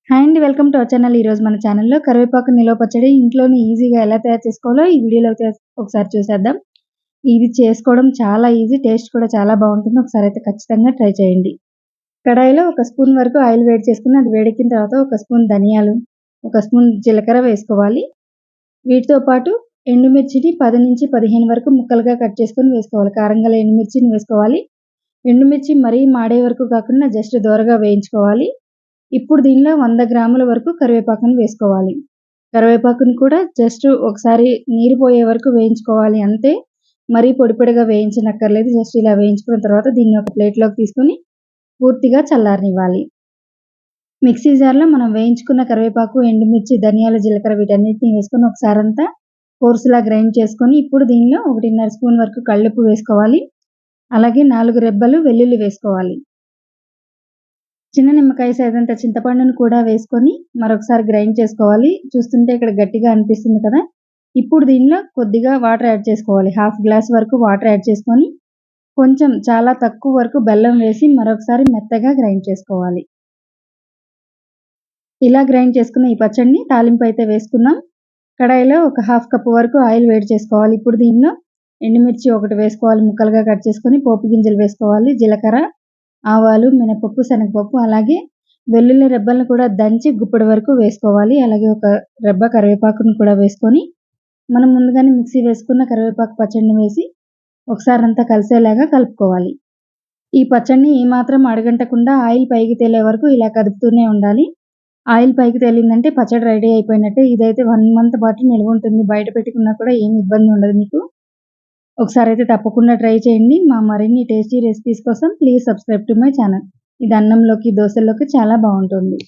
Hi అండి. Welcome to our channel. ఈరోజు మన ఛానల్‌లో కరివేపాకు నిలవ పచ్చడి ఇంట్లోనే ఈజీగా ఎలా తయారు చేసుకోవాలో ఈ వీడియోలో అయితే ఒకసారి చూసేద్దాం. ఇది చేసుకోవడం చాలా ఈజీ. టేస్ట్ కూడా చాలా బావుంటుంది. ఒకసారి అయితే ఖచ్చితంగా ట్రై చేయండి. కడాయిలో ఒక స్పూన్ వరకు ఆయిల్ వేడి చేసుకొని అది వేడెక్కిన తర్వాత ఒక స్పూన్ ధనియాలు, ఒక స్పూన్ జీలకర్ర వేసుకోవాలి. వీటితో పాటు ఎండుమిర్చిని 10-15 వరకు ముక్కలుగా కట్ చేసుకొని వేసుకోవాలి. కారం గల ఎండుమిర్చిని వేసుకోవాలి. ఎండుమిర్చి మరీ మాడే వరకు కాకుండా జస్ట్ దోరగా వేయించుకోవాలి. ఇప్పుడు దీనిలో 100 గ్రాముల వరకు కరివేపాకుని వేసుకోవాలి. కరివేపాకుని కూడా జస్ట్ ఒకసారి నీరు పోయే వరకు వేయించుకోవాలి అంతే. మరీ పొడి పొడిగా వేయించనక్కర్లేదు. జస్ట్ ఇలా వేయించుకున్న తర్వాత దీన్ని ఒక ప్లేట్‌లోకి తీసుకొని పూర్తిగా చల్లారనివ్వాలి. మిక్సీ జార్‌లో మనం వేయించుకున్న కరివేపాకు, ఎండుమిర్చి, ధనియాలు, జీలకర్ర వీటన్నిటిని వేసుకొని ఒకసారంతా కోర్సులా గ్రైండ్ చేసుకొని ఇప్పుడు దీనిలో 1.5 స్పూన్ వరకు కల్లుప్పు వేసుకోవాలి. అలాగే 4 రెబ్బలు వెల్లుల్లి వేసుకోవాలి. చిన్న నిమ్మకాయ సైజంత చింతపండును కూడా వేసుకొని మరొకసారి గ్రైండ్ చేసుకోవాలి. చూస్తుంటే ఇక్కడ గట్టిగా అనిపిస్తుంది కదా! ఇప్పుడు దీనిలో కొద్దిగా వాటర్ యాడ్ చేసుకోవాలి. హాఫ్ గ్లాస్ వరకు వాటర్ యాడ్ చేసుకొని కొంచెం చాలా తక్కువ వరకు బెల్లం వేసి మరొకసారి మెత్తగా గ్రైండ్ చేసుకోవాలి. ఇలా గ్రైండ్ చేసుకున్న ఈ పచ్చడిని తాలింపు అయితే వేసుకుందాం. కడాయిలో ఒక హాఫ్ కప్ వరకు ఆయిల్ వేడి చేసుకోవాలి. ఇప్పుడు దీనిలో ఎండుమిర్చి ఒకటి వేసుకోవాలి. ముక్కలుగా కట్ చేసుకొని పోపు గింజలు వేసుకోవాలి. జీలకర్ర, ఆవాలు, మినపప్పు, శనగపప్పు అలాగే వెల్లుల్లి రెబ్బలను కూడా దంచి గుప్పెడు వరకు వేసుకోవాలి. అలాగే ఒక రెబ్బ కరివేపాకును కూడా వేసుకొని మనం ముందుగానే మిక్సీ వేసుకున్న కరివేపాకు పచ్చడిని వేసి ఒకసారి అంతా కలిసేలాగా కలుపుకోవాలి. ఈ పచ్చడిని ఏమాత్రం అడుగంటకుండా ఆయిల్ పైకి తేలే వరకు ఇలా కదుపుతూనే ఉండాలి. ఆయిల్ పైకి తేలిందంటే పచ్చడి రెడీ అయిపోయినట్టే. ఇదైతే 1 మంత్ పాటు నిల్వ ఉంటుంది. బయట పెట్టుకున్నా కూడా ఏమి ఇబ్బంది ఉండదు మీకు. ఒకసారైతే తప్పకుండా ట్రై చేయండి. మా మరిన్ని టేస్టీ రెసిపీస్ కోసం please subscribe to my channel. ఇది అన్నంలోకి, దోసల్లోకి చాలా బావుంటుంది.